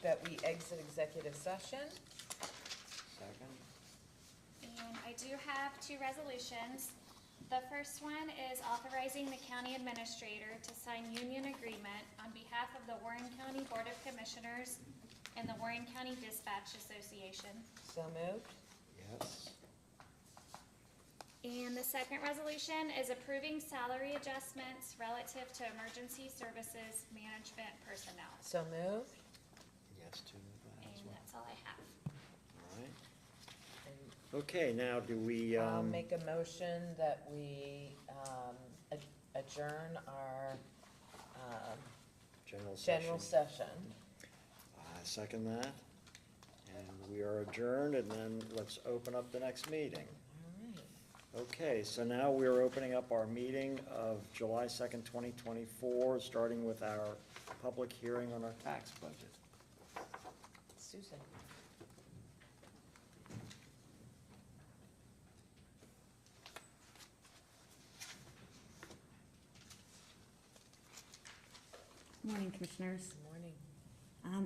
that we exit executive session. Second. And I do have two resolutions. The first one is authorizing the county administrator to sign union agreement on behalf of the Warren County Board of Commissioners and the Warren County Dispatch Association. So moved. Yes. And the second resolution is approving salary adjustments relative to emergency services management personnel. So moved. Yes to that as And well. that's all I have. All right. And Okay, now do we, I'll make a motion that we adjourn our general session? general session. I second that. And we are adjourned, and then let's open up the next meeting. All right. Okay, so now we're opening up our meeting of July 2nd, 2024, starting with our public hearing on our tax budget. Susan. Morning, Commissioners. Good morning.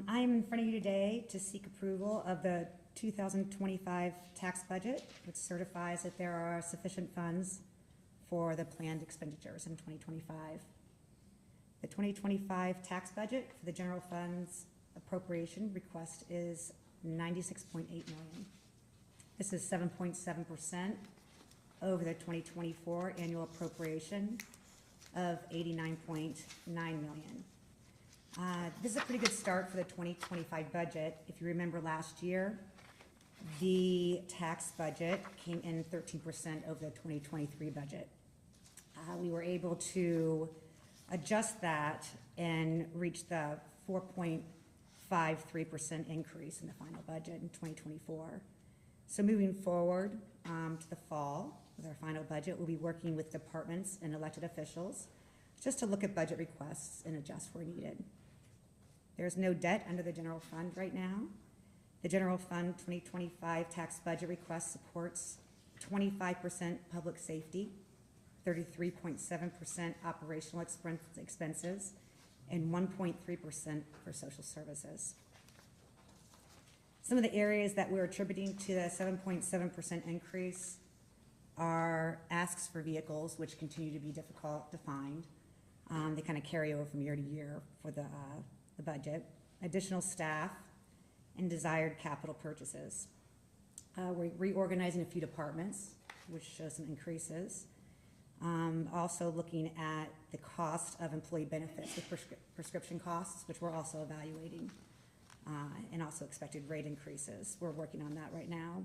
I am in front of you today to seek approval of the 2025 tax budget, which certifies that there are sufficient funds for the planned expenditures in 2025. The 2025 tax budget for the general funds appropriation request is $96.8 million. This is 7.7% over the 2024 annual appropriation of $89.9 million. This is a pretty good start for the 2025 budget. If you remember last year, the tax budget came in 13% over the 2023 budget. We were able to adjust that and reach the 4.53% increase in the final budget in 2024. So moving forward to the fall with our final budget, we'll be working with departments and elected officials just to look at budget requests and adjust where needed. There's no debt under the general fund right now. The general fund 2025 tax budget request supports 25% public safety, 33.7% operational expenses, and 1.3% for social services. Some of the areas that we're attributing to the 7.7% increase are asks for vehicles, which continue to be difficult to find. They kind of carry over from year to year for the budget, additional staff, and desired capital purchases. We're reorganizing a few departments, which shows some increases. Also looking at the cost of employee benefits with prescription costs, which we're also evaluating, and also expected rate increases. We're working on that right now.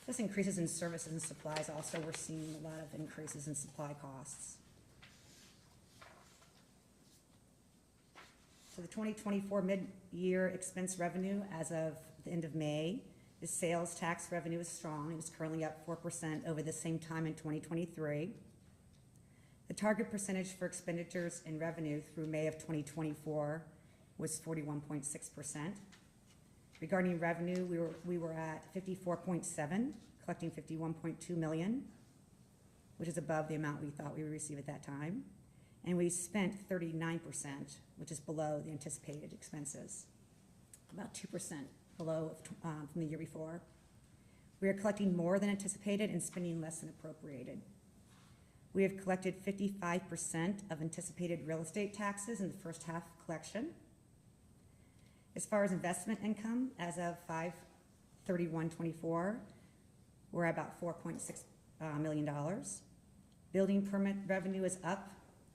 Just increases in services and supplies. Also, we're seeing a lot of increases in supply costs. So the 2024 mid-year expense revenue as of the end of May, the sales tax revenue is strong. It is currently up 4% over the same time in 2023. The target percentage for expenditures and revenue through May of 2024 was 41.6%. Regarding revenue, we were at 54.7, collecting 51.2 million, which is above the amount we thought we would receive at that time. And we spent 39%, which is below the anticipated expenses, about 2% below from the year before. We are collecting more than anticipated and spending less than appropriated. We have collected 55% of anticipated real estate taxes in the first half collection. As far as investment income, as of 5/31/24, we're at about $4.6 million. Building permit revenue is up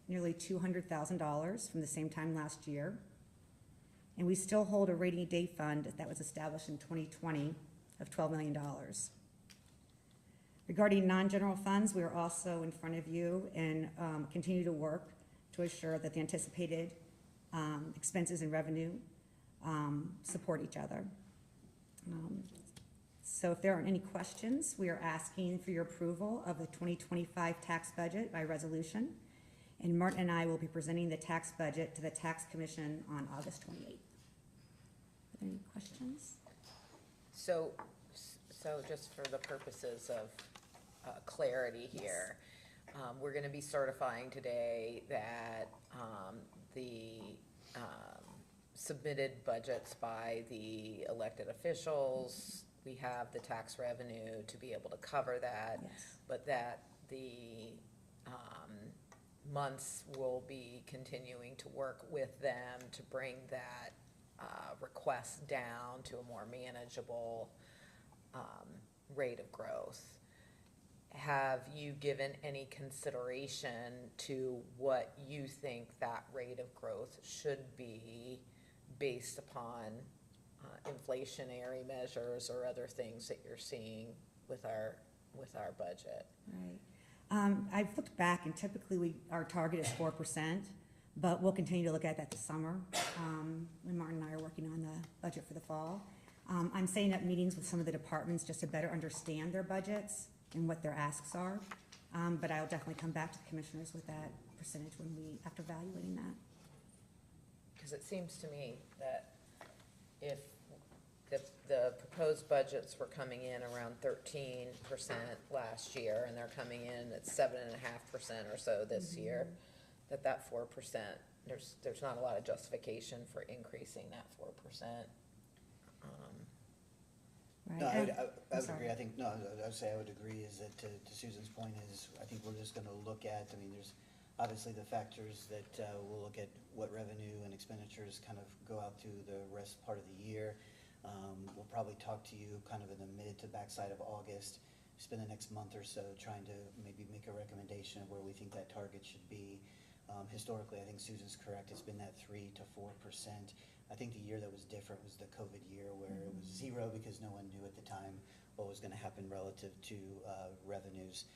nearly $200,000 from the same time last year. And we still hold a rainy day fund that was established in 2020 of $12 million. Regarding non-general funds, we are also in front of you and continue to work to assure that the anticipated expenses and revenue support each other. So if there aren't any questions, we are asking for your approval of the 2025 tax budget by resolution. And Martin and I will be presenting the tax budget to the Tax Commission on August 28th. Are there any questions? So just for the purposes of clarity here, we're gonna be certifying today that the submitted budgets by the elected officials. We have the tax revenue to be able to cover that. Yes. But that the months will be continuing to work with them to bring that request down to a more manageable rate of growth. Have you given any consideration to what you think that rate of growth should be based upon inflationary measures or other things that you're seeing with our budget? Right. I've looked back, and typically our target is 4%, but we'll continue to look at that this summer, when Martin and I are working on the budget for the fall. I'm setting up meetings with some of the departments just to better understand their budgets and what their asks are, but I'll definitely come back to the commissioners with that percentage after evaluating that. Because it seems to me that if the proposed budgets were coming in around 13% last year, and they're coming in at 7.5% or so this year, that 4%, there's not a lot of justification for increasing that 4%. Right? No, I I'm would sorry. agree. I think, no, I would say I would agree is that to Susan's point is, I think we're just gonna look at, I mean, there's obviously the factors that, we'll look at what revenue and expenditures kind of go out through the rest part of the year. We'll probably talk to you kind of in the mid to backside of August, spend the next month or so trying to maybe make a recommendation of where we think that target should be. Historically, I think Susan's correct, it's been that 3 to 4%. I think the year that was different was the COVID year, where it was 0 because no one knew at the time what was gonna happen relative to revenues.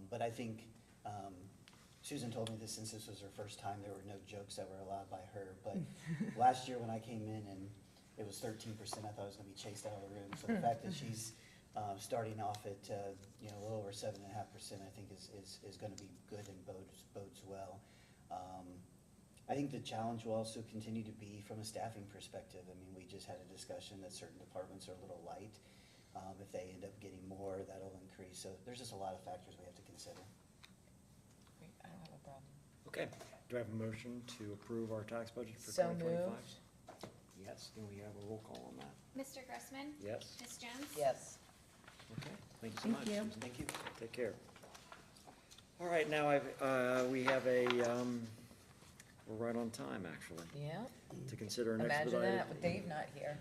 But I think, Susan told me this since this was her first time, there were no jokes that were allowed by her. But last year when I came in and it was 13%, I thought I was gonna be chased out of the room. So the fact that she's starting off at, a little over 7.5%, I think is gonna be good and bodes well. I think the challenge will also continue to be from a staffing perspective. I mean, we just had a discussion that certain departments are a little light. If they end up getting more, that'll increase. So there's just a lot of factors we have to consider. Great, I don't have a problem. Okay, do I have a motion to approve our tax budget for So 2025? moved. Yes, can we have a roll call on that? Mr. Grossman? Yes? Ms. Jones? Yes. Okay, thank you so Thank much, you. Susan. Thank you. Take care. All right, now we have we're right on time, actually, Yeah, to consider an imagine expedited. that with Dave not here.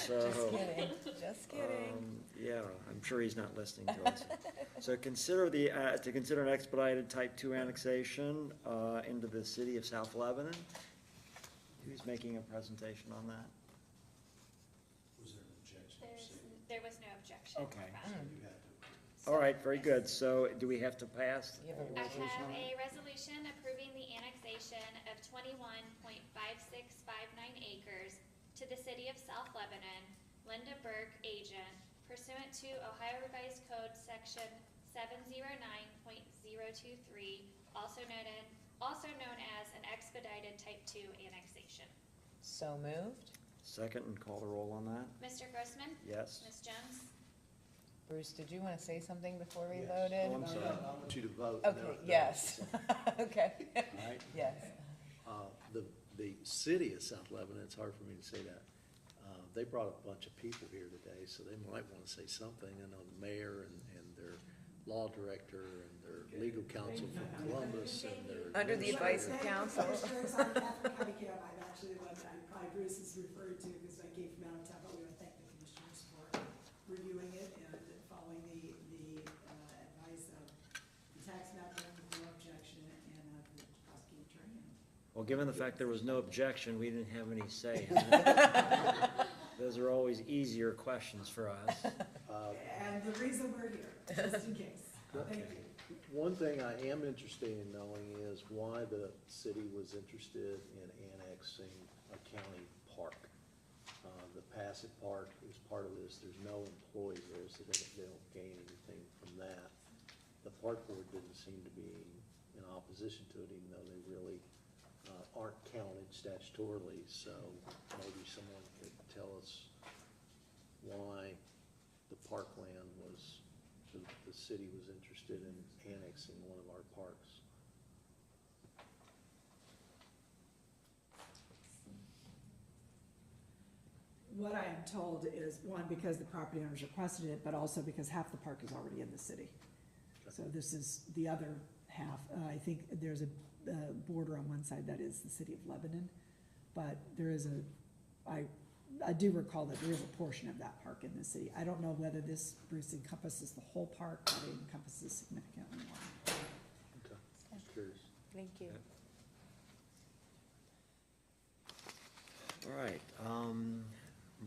So, Just kidding, just kidding. Yeah, I'm sure he's not listening to us. So consider an expedited type 2 annexation into the city of South Lebanon. Who's making a presentation on that? Was there an objection? There was no objection. Okay. provided. You had to. All right, very good. So do we have to pass? You have a I resolution have on that? a resolution approving the annexation of 21.5659 acres to the city of South Lebanon, Linda Burke, agent, pursuant to Ohio Revised Code Section 709.023, also known as an expedited Type 2 annexation. So moved. Second, and call the roll on that? Mr. Grossman? Yes? Ms. Jones? Bruce, did you want to say something before we Yes. voted? Oh, I'm No, sorry. no, I want you to vote. Okay, No, yes. Okay, All right, yes. the city of South Lebanon, it's hard for me to say that. They brought a bunch of people here today, so they might want to say something. I know the mayor and their law director and their legal counsel from Columbus and their. Under the advice of counsel. Commissioners, I'm Catherine Cunningham. I'm actually what probably Bruce is referring to because I came from out of town, but we want to thank the commissioners for reviewing it and following the advice of the tax map, no objection, and the prosecuting attorney. Well, given the fact there was no objection, we didn't have any say. Those are always easier questions for us. And the reason we're here, just in case. Thank you. One thing I am interested in knowing is why the city was interested in annexing a county park. The Passett Park is part of this. There's no employees there, so they don't gain anything from that. The park board didn't seem to be in opposition to it, even though they really aren't counted statutorily. So maybe someone could tell us why the parkland was, the city was interested in annexing one of our parks. what I am told is, one, because the property owners requested it, but also because half the park is already in the city. So this is the other half. I think there's a border on one side that is the city of Lebanon, but there is I do recall that there is a portion of that park in the city. I don't know whether this, Bruce, encompasses the whole park, or it encompasses significantly more. Okay, just curious. Thank you. All right,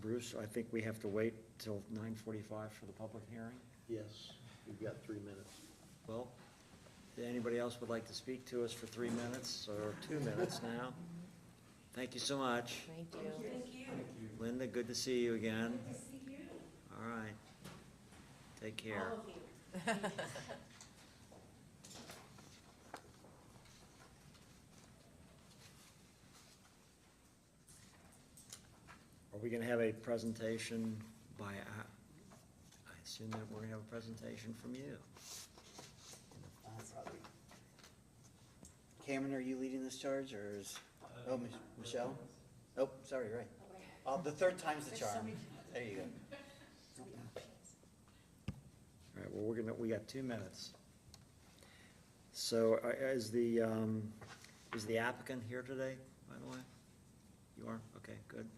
Bruce, I think we have to wait till 9:45 for the public hearing. Yes, you've got 3 minutes. Well, anybody else would like to speak to us for 3 minutes or 2 minutes now? Thank you so much. Thank you. Linda, good to see you again. Good to see you. All right. Take care. All of you. Are we gonna have a presentation by, I assume that we're gonna have a presentation from you. Cameron, are you leading this charge, or is, Michelle? Oh, sorry, right. The third time's the charm. There you go. All right, well, we got 2 minutes. So, is the applicant here today, by the way? You are? Okay, good.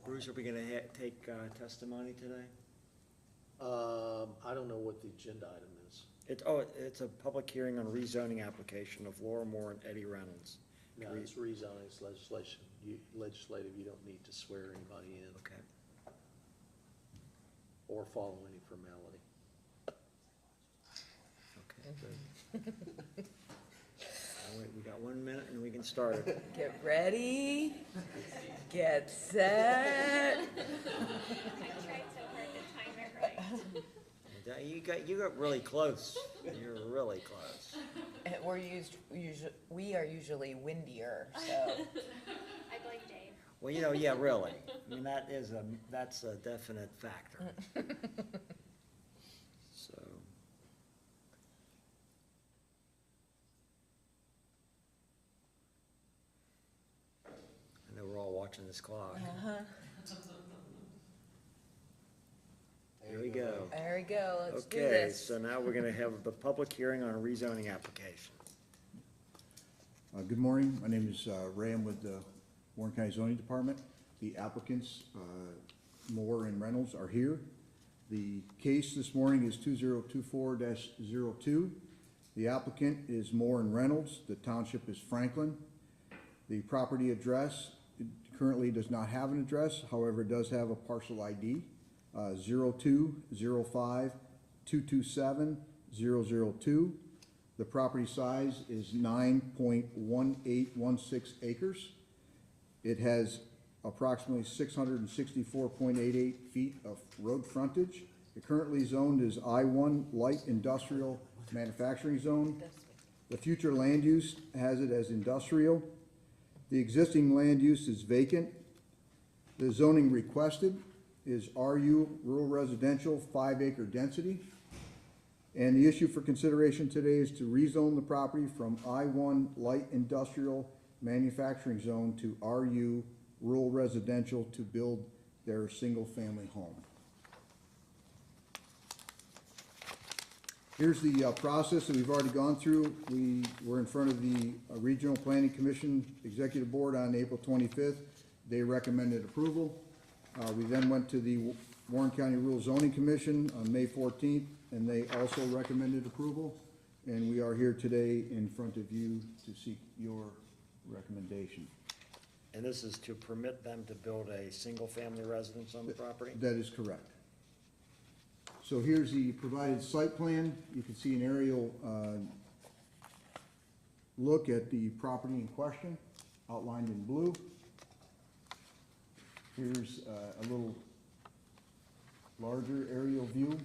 Bruce, are we gonna take testimony today? I don't know what the agenda item is. It's a public hearing on rezoning application of Laura Moore and Eddie Reynolds. No, it's rezoning, it's legislation. Legislative, you don't need to swear anybody in Okay. or follow any formality. Okay, good. All right, we got 1 minute and we can start it. Get ready, get set. I tried so hard to time it right. You got really close. You're really close. And we are usually windier, so. I blame Dave. Well, yeah, really. I mean, that's a definite factor. So. I know we're all watching this clock. Here we go. There we go, let's do Okay, this. so now we're gonna have the public hearing on a rezoning application. Good morning, my name is Ray, I'm with the Warren County Zoning Department. The applicants, Moore and Reynolds, are here. The case this morning is 2024-02. The applicant is Moore and Reynolds, the township is Franklin. The property address currently does not have an address, however, it does have a parcel ID, 02-05-227-002. The property size is 9.1816 acres. It has approximately 664.88 feet of road frontage. It currently zoned as I-1 Light Industrial Manufacturing Zone. The future land use has it as industrial. The existing land use is vacant. The zoning requested is RU, Rural Residential, 5-acre density. And the issue for consideration today is to rezone the property from I-1 Light Industrial Manufacturing Zone to RU, Rural Residential, to build their single-family home. Here's the process that we've already gone through. We were in front of the Regional Planning Commission Executive Board on April 25th. They recommended approval. We then went to the Warren County Rural Zoning Commission on May 14th, and they also recommended approval. And we are here today in front of you to seek your recommendation. And this is to permit them to build a single-family residence on the property? That is correct. So here's the provided site plan. You can see an aerial look at the property in question, outlined in blue. Here's a little larger aerial view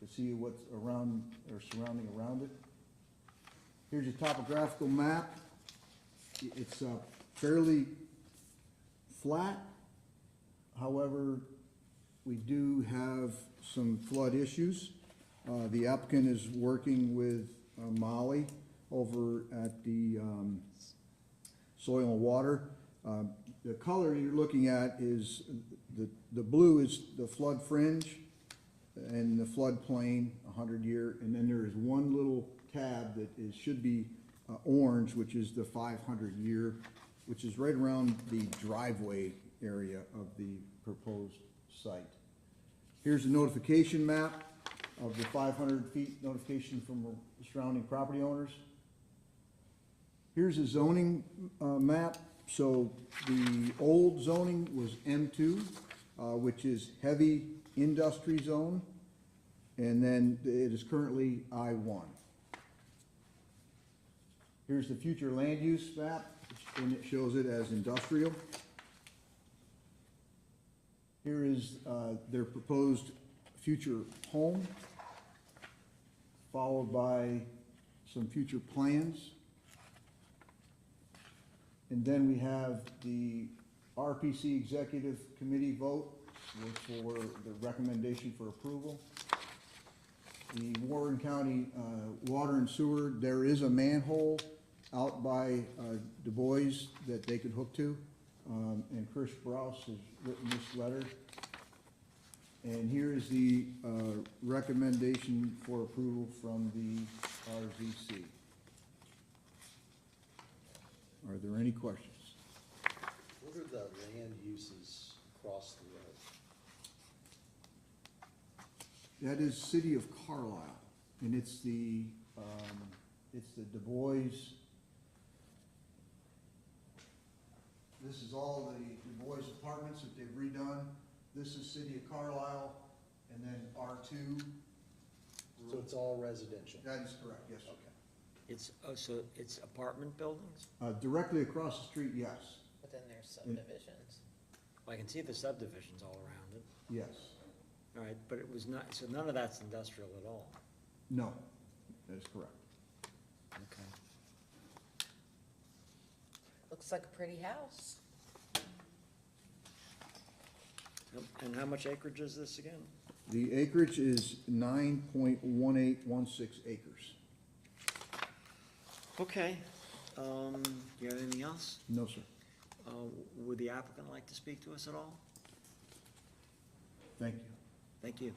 to see what's around or surrounding around it. Here's a topographical map. It's fairly flat. However, we do have some flood issues. The applicant is working with Molly over at the soil and water. The color you're looking at is, the blue is the flood fringe and the floodplain, 100-year, and then there is one little tab that is, should be orange, which is the 500-year, which is right around the driveway area of the proposed site. Here's a notification map of the 500 feet notification from surrounding property owners. Here's a zoning map. So the old zoning was M2, which is heavy industry zone, and then it is currently I1. Here's the future land use map, and it shows it as industrial. Here is their proposed future home, followed by some future plans. And then we have the RPC Executive Committee vote for the recommendation for approval. The Warren County Water and Sewer, there is a manhole out by Du Bois that they could hook to. And Chris Brous has written this letter. And here is the recommendation for approval from the RZC. Are there any questions? What are the land uses across the road? That is City of Carlisle, and it's the Du Bois. This is all the Du Bois apartments that they've redone. This is City of Carlisle, and then R2. So it's all residential? That is correct, yes. Okay. It's, so it's apartment buildings? Directly across the street, yes, But then there's subdivisions. I can see the subdivisions all around it. yes. All right, but it was not, so none of that's industrial at all. No, that is correct. Okay. Looks like a pretty house. And how much acreage is this again? The acreage is 9.1816 acres. Okay. Do you have anything else? No, sir. Would the applicant like to speak to us at all? Thank you. Thank you.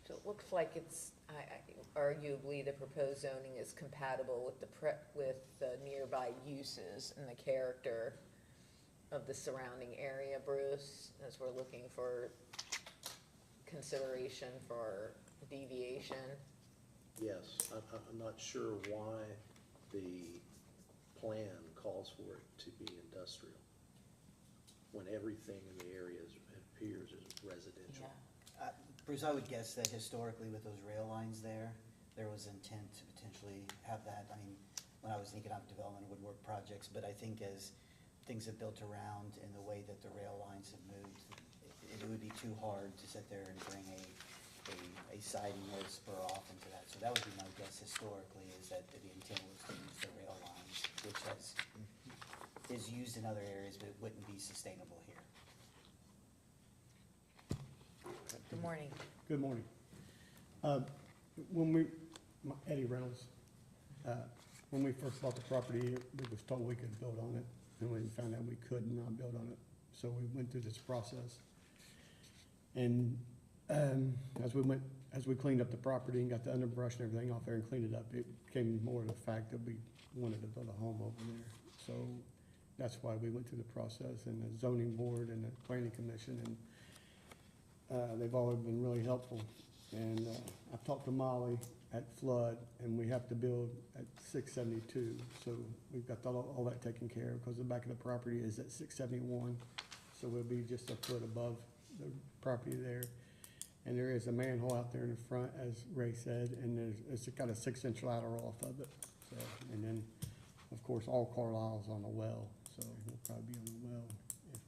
So it looks like it's, arguably, the proposed zoning is compatible with with the nearby uses and the character of the surrounding area, Bruce, as we're looking for consideration for deviation. Yes, I'm not sure why the plan calls for it to be industrial, when everything in the area appears as residential. Bruce, I would guess that historically with those rail lines there was intent to potentially have that. I mean, when I was in economic development and woodwork projects, but I think as things have built around and the way that the rail lines have moved, it would be too hard to sit there and bring a siding or a spur off into that. So that would be my guess historically, is that the intent was to use the rail lines, which is used in other areas, but it wouldn't be sustainable here. Good morning. Good morning. Eddie Reynolds, when we first bought the property, we was told we could build on it, and we found out we could not build on it. So we went through this process. And as we cleaned up the property and got the underbrush and everything off there and cleaned it up, it came more to the fact that we wanted to build a home over there. So that's why we went through the process, and the zoning board and the planning commission, and they've all been really helpful. And I've talked to Molly at Flood, and we have to build at 672. So we've got all that taken care of, because the back of the property is at 671. So we'll be just a foot above the property there. And there is a manhole out there in the front, as Ray said, and it's got a 6-inch lateral off of it. So, and then, of course, all Carlisle's on a well, so we'll probably be on the well if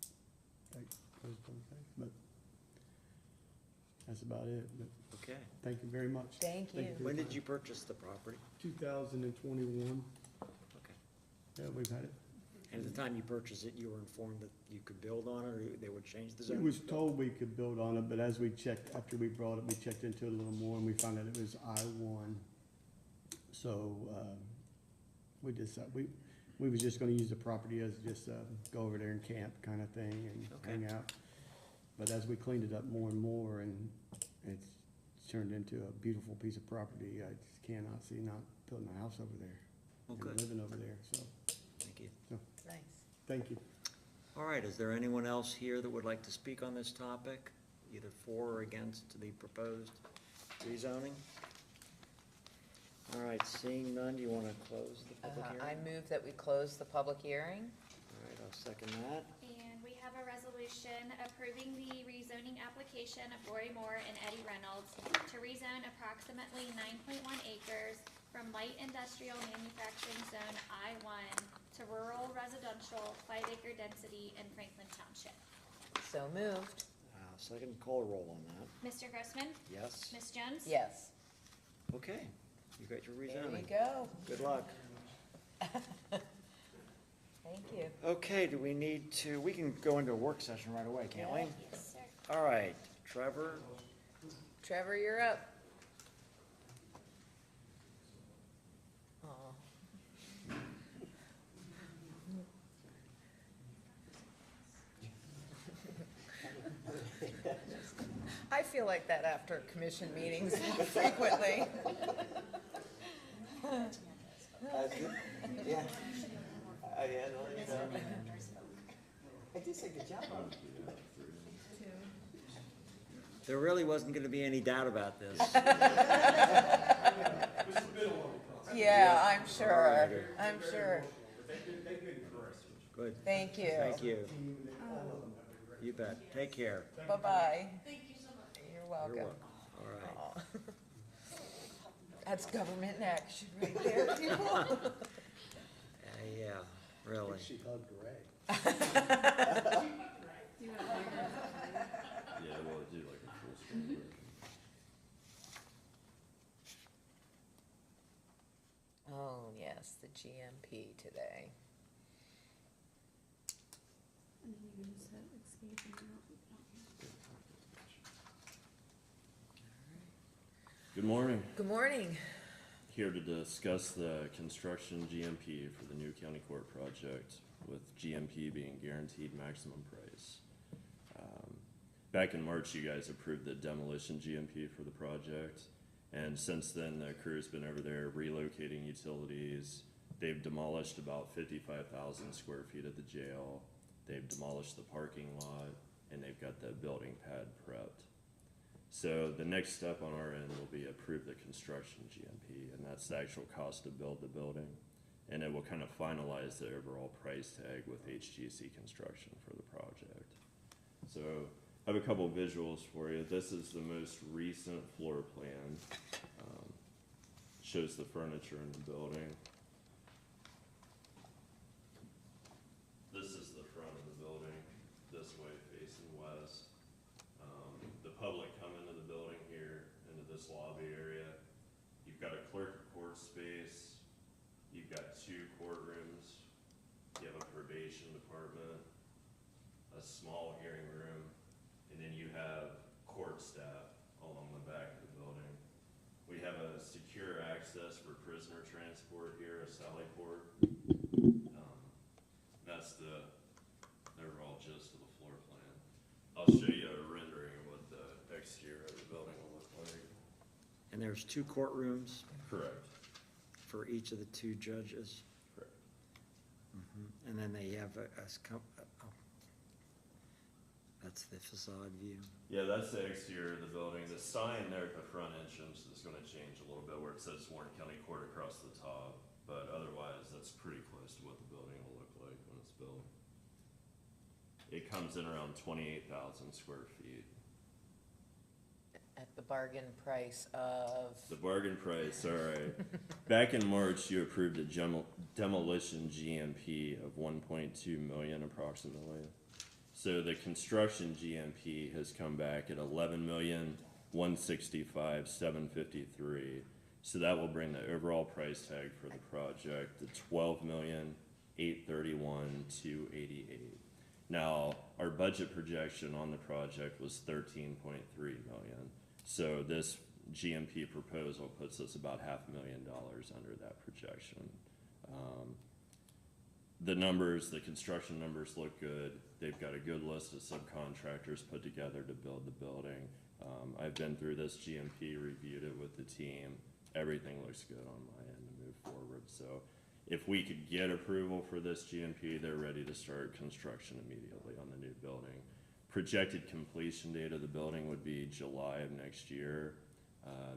that goes both ways. But that's about it. But Okay. thank you very much. Thank you. When did you purchase the property? 2021. Okay. Yeah, we've had it. And at the time you purchased it, you were informed that you could build on it, or they would change the We zoning? was told we could build on it, but as we checked, after we brought it, we checked into it a little more, and we found out it was I-1. So, we was just gonna use the property as just, go over there and camp kind of thing and Okay. hang out. But as we cleaned it up more and more and it's turned into a beautiful piece of property, I just cannot see not building a house over there. Okay. And living over there, so, Thank you. Nice. thank you. All right, is there anyone else here that would like to speak on this topic, either for or against the proposed rezoning? All right, seeing none, do you want to close the public I hearing? move that we close the public hearing. All right, I'll second that. And we have a resolution approving the rezoning application of Roy Moore and Eddie Reynolds to rezone approximately 9.1 acres from light industrial manufacturing zone I-1 to rural residential 5-acre density in Franklin Township. So moved. Second, call a roll on that. Mr. Grossman? Yes? Ms. Jones? Yes. Okay, you got your There rezoning. you go. Good luck. Thank you. Okay, do we need to, we can go into a work session right away, can't we? Yes, sir. All right, Trevor, Trevor, you're up. Aw. I feel like that after commission meetings frequently. Yeah. I did say good job. there really wasn't gonna be any doubt about this. Yeah, I'm sure, I'm sure. Good, Thank you. thank you. You bet, take care. Bye-bye. Thank you so much. You're You're welcome. welcome. All right. Aw. That's government in action right there, people. Yeah, really. She hugged Ray. Yeah, well, do like a full screen version. Oh, yes, the GMP today. Good morning. Good morning. Here to discuss the construction GMP for the new county court project, with GMP being guaranteed maximum price. Back in March, you guys approved the demolition GMP for the project, and since then, the crew's been over there relocating utilities. They've demolished about 55,000 square feet of the jail. They've demolished the parking lot, and they've got the building pad prepped. So the next step on our end will be approve the construction GMP, and that's the actual cost to build the building. And it will kind of finalize the overall price tag with HGC Construction for the project. So I have a couple visuals for you. This is the most recent floor plan. Shows the furniture in the building. This is the front of the building, this way facing west. The public come into the building here, into this lobby area. You've got a clerk of court space, you've got 2 courtrooms, you have a probation department, a small hearing room, and then you have court staff along the back of the building. We have a secure access for prisoner transport here, a sally port. That's the overall gist of the floor plan. I'll show you a rendering of what the exterior of the building will look like. And there's 2 courtrooms Correct. for each of the 2 judges. Correct. And then they have that's the facade view. Yeah, that's the exterior of the building. The sign there at the front entrance is gonna change a little bit where it says Warren County Court across the top, but otherwise, that's pretty close to what the building will look like when it's built. It comes in around 28,000 square feet. At the bargain price of, The bargain price, all right. Back in March, you approved a demolition GMP of 1.2 million approximately. So the construction GMP has come back at 11,165,753. So that will bring the overall price tag for the project to 12,831,288. Now, our budget projection on the project was 13.3 million. So this GMP proposal puts us about $500,000 under that projection. The numbers, the construction numbers look good. They've got a good list of subcontractors put together to build the building. I've been through this GMP, reviewed it with the team. Everything looks good on my end to move forward. So if we could get approval for this GMP, they're ready to start construction immediately on the new building. Projected completion date of the building would be July of next year.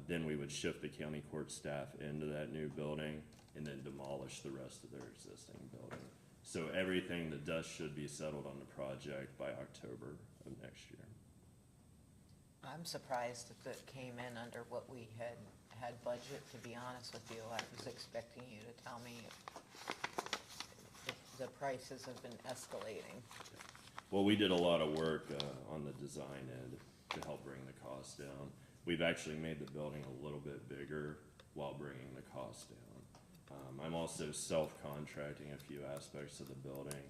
Then we would shift the county court staff into that new building and then demolish the rest of their existing building. So everything, the dust should be settled on the project by October of next year. I'm surprised that it came in under what we had budget, to be honest with you. I was expecting you to tell me if the prices have been escalating. Well, we did a lot of work on the design end to help bring the cost down. We've actually made the building a little bit bigger while bringing the cost down. I'm also self-contracting a few aspects of the building,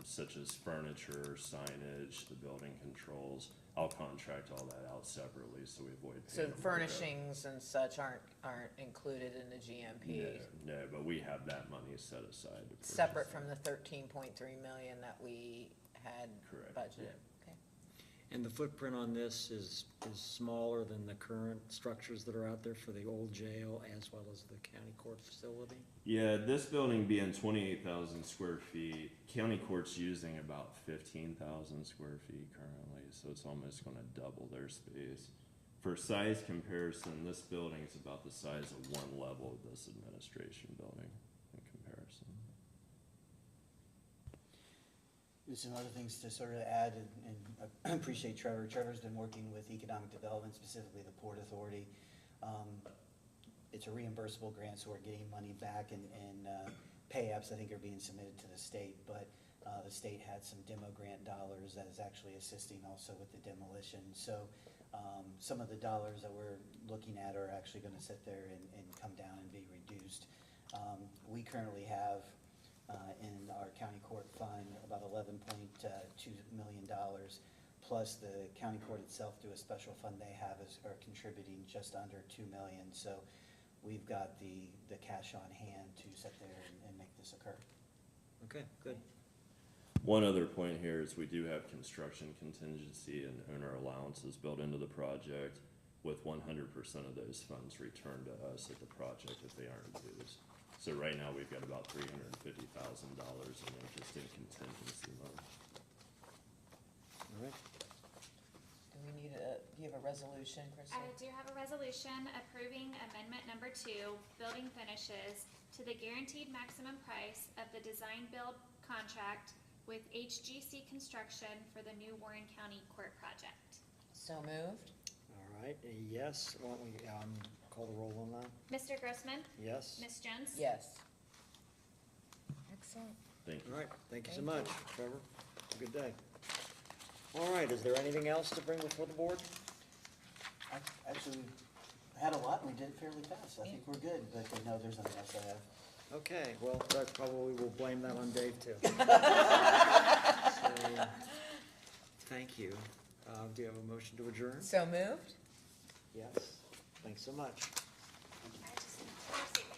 such as furniture, signage, the building controls. I'll contract all that out separately so we avoid So paying. furnishings and such aren't included in the GMP? No, but we have that money set aside. To purchase Separate that. from the 13.3 million that we had Correct, budgeted? yeah. Okay. And the footprint on this is smaller than the current structures that are out there for the old jail as well as the county court facility? Yeah, this building being 28,000 square feet, county court's using about 15,000 square feet currently, so it's almost gonna double their space. For size comparison, this building is about the size of one level of this administration building in comparison. There's some other things to sort of add, and I appreciate Trevor. Trevor's been working with economic development, specifically the Port Authority. It's a reimbursable grant, so we're getting money back, and pay apps, I think, are being submitted to the state, but the state had some demo grant dollars that is actually assisting also with the demolition. So some of the dollars that we're looking at are actually gonna sit there and come down and be reduced. We currently have in our county court fund about $11.2 million, plus the county court itself, through a special fund they have, are contributing just under $2 million. So we've got the cash on hand to sit there and make this occur. Okay, good. One other point here is we do have construction contingency and owner allowances built into the project, with 100% of those funds returned to us at the project if they aren't used. So right now, we've got about $350,000 in interest in contingency money. All right. Do we need do you have a resolution, Kristen? I do have a resolution approving amendment number 2, building finishes, to the guaranteed maximum price of the design build contract with HGC Construction for the new Warren County Court project. So moved? All right, yes, why don't we, call the roll on that? Mr. Grossman? Yes? Ms. Jones? Yes. Excellent. Thank you. All right, thank you so Thank much, Trevor. Have a good day. All right, is there anything else to bring before the board? I actually had a lot, and we did it fairly fast. I think we're good, but no, there's nothing else I have. Okay, well, that probably will blame that on Dave too. So, thank you. Do you have a motion to adjourn? So moved? Yes, thanks so much. I just need to